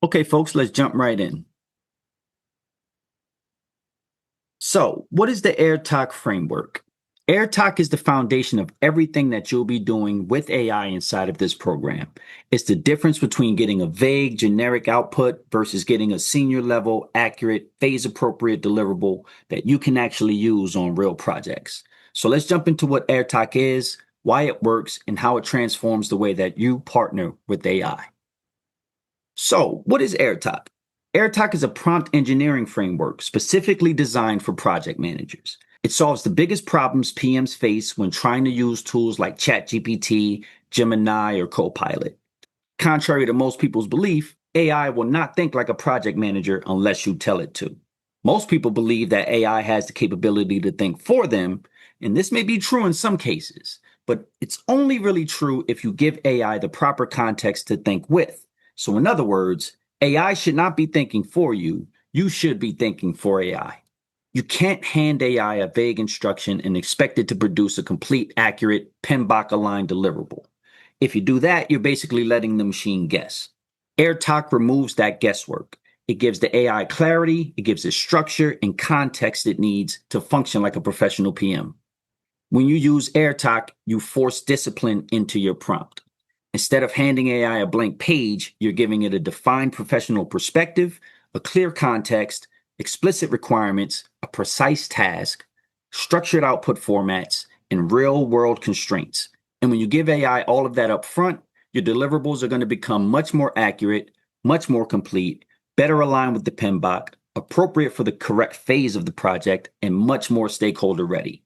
Okay, folks, let's jump right in. So, what is the Airtoc framework? Airtoc is the foundation of everything that you'll be doing with AI inside of this program. It's the difference between getting a vague, generic output versus getting a senior level, accurate, phase appropriate deliverable that you can actually use on real projects. So, let's jump into what Airtoc is, why it works, and how it transforms the way that you partner with AI. So, what is Airtoc? Airtoc is a prompt engineering framework specifically designed for project managers. It solves the biggest problems PMs face when trying to use tools like ChatGPT, Gemini, or Copilot. Contrary to most people's belief, AI will not think like a project manager unless you tell it to. Most people believe that AI has the capability to think for them, and this may be true in some cases, but it's only really true if you give AI the proper context to think with. So, in other words, AI should not be thinking for you, you should be thinking for AI. You can't hand AI a vague instruction and expect it to produce a complete, accurate, PMBOK aligned deliverable. If you do that, you're basically letting the machine guess. Airtoc removes that guesswork. It gives the AI clarity, it gives it structure and context it needs to function like a professional PM. When you use Airtoc, you force discipline into your prompt. Instead of handing AI a blank page, you're giving it a defined professional perspective, a clear context, explicit requirements, a precise task, structured output formats, and real world constraints. And when you give AI all of that up front, your deliverables are going to become much more accurate, much more complete, better aligned with the PMBOK, appropriate for the correct phase of the project, and much more stakeholder ready.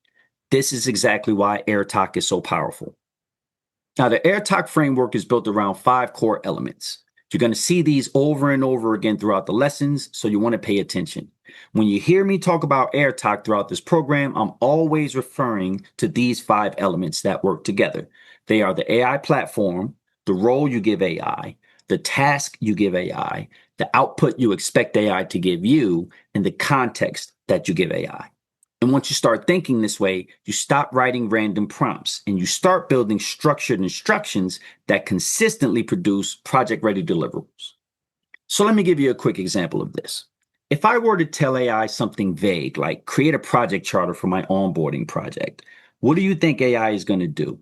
This is exactly why Airtoc is so powerful. Now, the Airtoc framework is built around 5 core elements. You're going to see these over and over again throughout the lessons, so you want to pay attention. When you hear me talk about Airtoc throughout this program, I'm always referring to these 5 elements that work together. They are the AI platform, the role you give AI, the task you give AI, the output you expect AI to give you, and the context that you give AI. And once you start thinking this way, you stop writing random prompts and you start building structured instructions that consistently produce project ready deliverables. So let me give you a quick example of this. If I were to tell AI something vague, like create a project charter for my onboarding project, what do you think AI is going to do?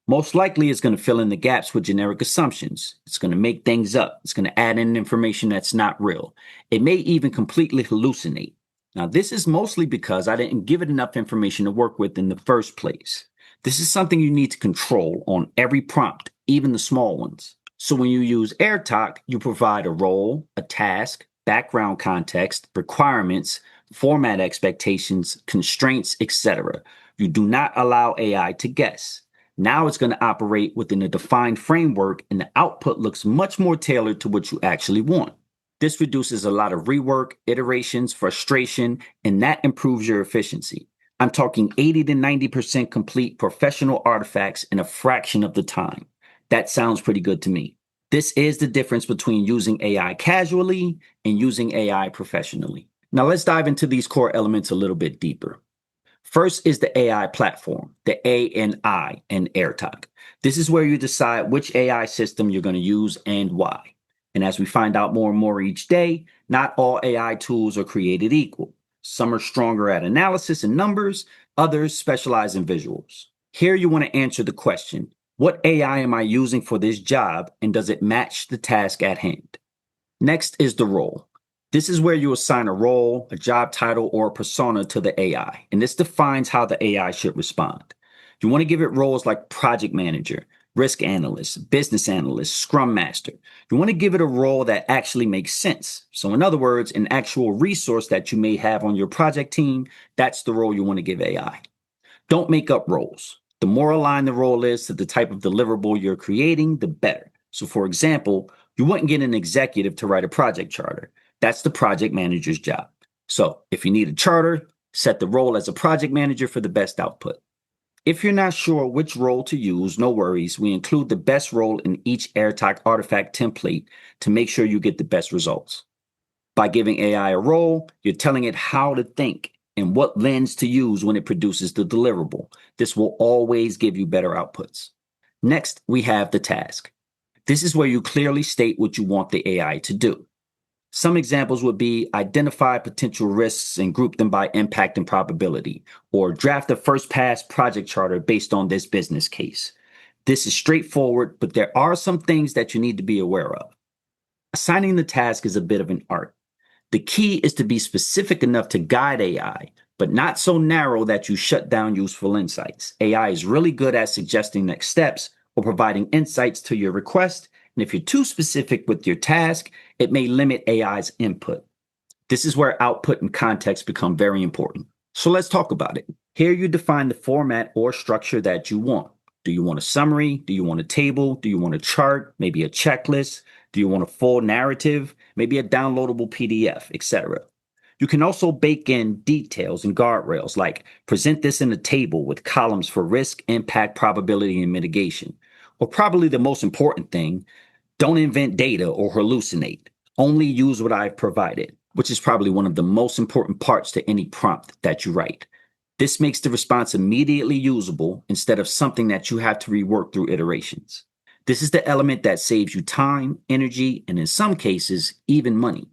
Most likely, it's going to fill in the gaps with generic assumptions. It's going to make things up. It's going to add in information that's not real. It may even completely hallucinate. Now, this is mostly because I didn't give it enough information to work with in the first place. This is something you need to control on every prompt, even the small ones. So when you use Airtoc, you provide a role, a task, background context, requirements, format expectations, constraints, etc. You do not allow AI to guess. Now it's going to operate within a defined framework, and the output looks much more tailored to what you actually want. This reduces a lot of rework, iterations, frustration, and that improves your efficiency. I'm talking 80 to 90% complete professional artifacts in a fraction of the time. That sounds pretty good to me. This is the difference between using AI casually and using AI professionally. Now let's dive into these core elements a little bit deeper. First is the AI platform, the ANI in Airtoc. This is where you decide which AI system you're going to use and why. And as we find out more and more each day, not all AI tools are created equal. Some are stronger at analysis and numbers, others specialize in visuals. Here you want to answer the question, what AI am I using for this job, and does it match the task at hand? Next is the role. This is where you assign a role, a job title, or a persona to the AI, and this defines how the AI should respond. You want to give it roles like project manager, risk analyst, business analyst, scrum master. You want to give it a role that actually makes sense. So in other words, an actual resource that you may have on your project team, that's the role you want to give AI. Don't make up roles. The more aligned the role is to the type of deliverable you're creating, the better. So for example, you wouldn't get an executive to write a project charter. That's the project manager's job. So if you need a charter, set the role as a project manager for the best output. If you're not sure which role to use, no worries. We include the best role in each Airtoc artifact template to make sure you get the best results. By giving AI a role, you're telling it how to think and what lens to use when it produces the deliverable. This will always give you better outputs. Next, we have the task. This is where you clearly state what you want the AI to do. Some examples would be identify potential risks and group them by impact and probability, or draft a first pass project charter based on this business case. This is straightforward, but there are some things that you need to be aware of. Assigning the task is a bit of an art. The key is to be specific enough to guide AI, but not so narrow that you shut down useful insights. AI is really good at suggesting next steps or providing insights to your request. And if you're too specific with your task, it may limit AI's input. This is where output and context become very important. So let's talk about it. Here you define the format or structure that you want. Do you want a summary? Do you want a table? Do you want a chart? Maybe a checklist? Do you want a full narrative? Maybe a downloadable PDF, etc. You can also bake in details and guardrails like present this in a table with columns for risk, impact, probability, and mitigation. Or probably the most important thing, don't invent data or hallucinate. Only use what I've provided, which is probably one of the most important parts to any prompt that you write. This makes the response immediately usable instead of something that you have to rework through iterations. This is the element that saves you time, energy, and in some cases, even money.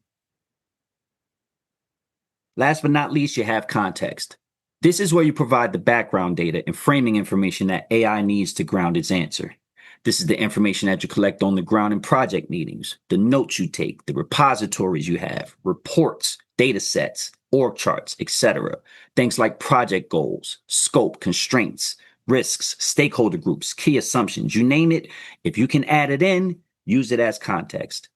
Last but not least, you have context. This is where you provide the background data and framing information that AI needs to ground its answer. This is the information that you collect on the ground in project meetings, the notes you take, the repositories you have, reports, data sets, org charts, etc. Things like project goals, scope, constraints, risks, stakeholder groups, key assumptions, you name it. If you can add it in, use it as context.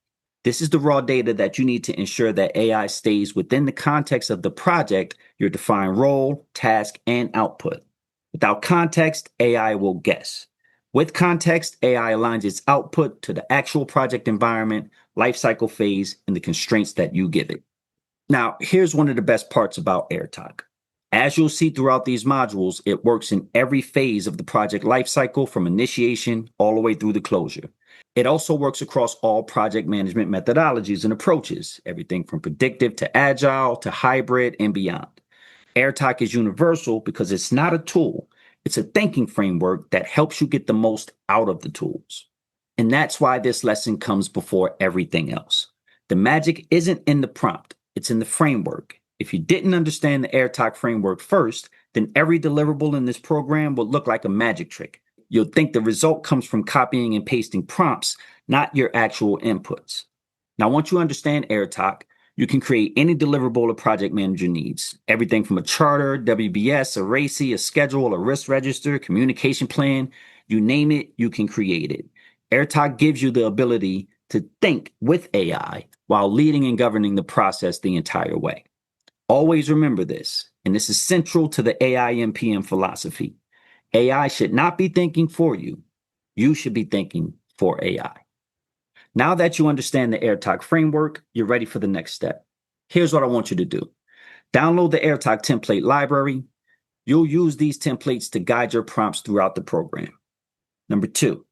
This is the raw data that you need to ensure that AI stays within the context of the project, your defined role, task, and output. Without context, AI will guess. With context, AI aligns its output to the actual project environment, lifecycle phase, and the constraints that you give it. Now, here's one of the best parts about Airtoc. As you'll see throughout these modules, it works in every phase of the project lifecycle from initiation all the way through the closure. It also works across all project management methodologies and approaches, everything from predictive to agile to hybrid and beyond. Airtoc is universal because it's not a tool. It's a thinking framework that helps you get the most out of the tools. And that's why this lesson comes before everything else. The magic isn't in the prompt, it's in the framework. If you didn't understand the Airtoc framework first, then every deliverable in this program would look like a magic trick. You'll think the result comes from copying and pasting prompts, not your actual inputs. Now, once you understand Airtoc, you can create any deliverable a project manager needs. Everything from a charter, WBS, a RACI, a schedule, a risk register, communication plan, you name it, you can create it. Airtoc gives you the ability to think with AI while leading and governing the process the entire way. Always remember this, and this is central to the Aimpm philosophy. AI should not be thinking for you. You should be thinking for AI. Now that you understand the Airtoc framework, you're ready for the next step. Here's what I want you to do. Download the Airtoc template library. You'll use these templates to guide your prompts throughout the program. Number 2,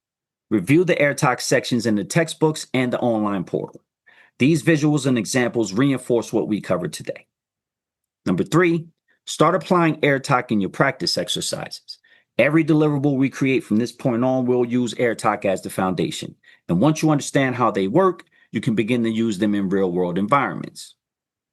review the Airtoc sections in the textbooks and the online portal. These visuals and examples reinforce what we covered today. Number 3, start applying Airtoc in your practice exercises. Every deliverable we create from this point on will use Airtoc as the foundation. And once you understand how they work, you can begin to use them in real-world environments.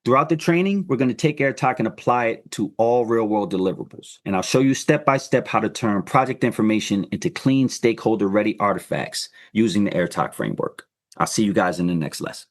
Throughout the training, we're going to take Airtoc and apply it to all real-world deliverables. And I'll show you step-by-step how to turn project information into clean, stakeholder-ready artifacts using the Airtoc framework. I'll see you guys in the next lesson.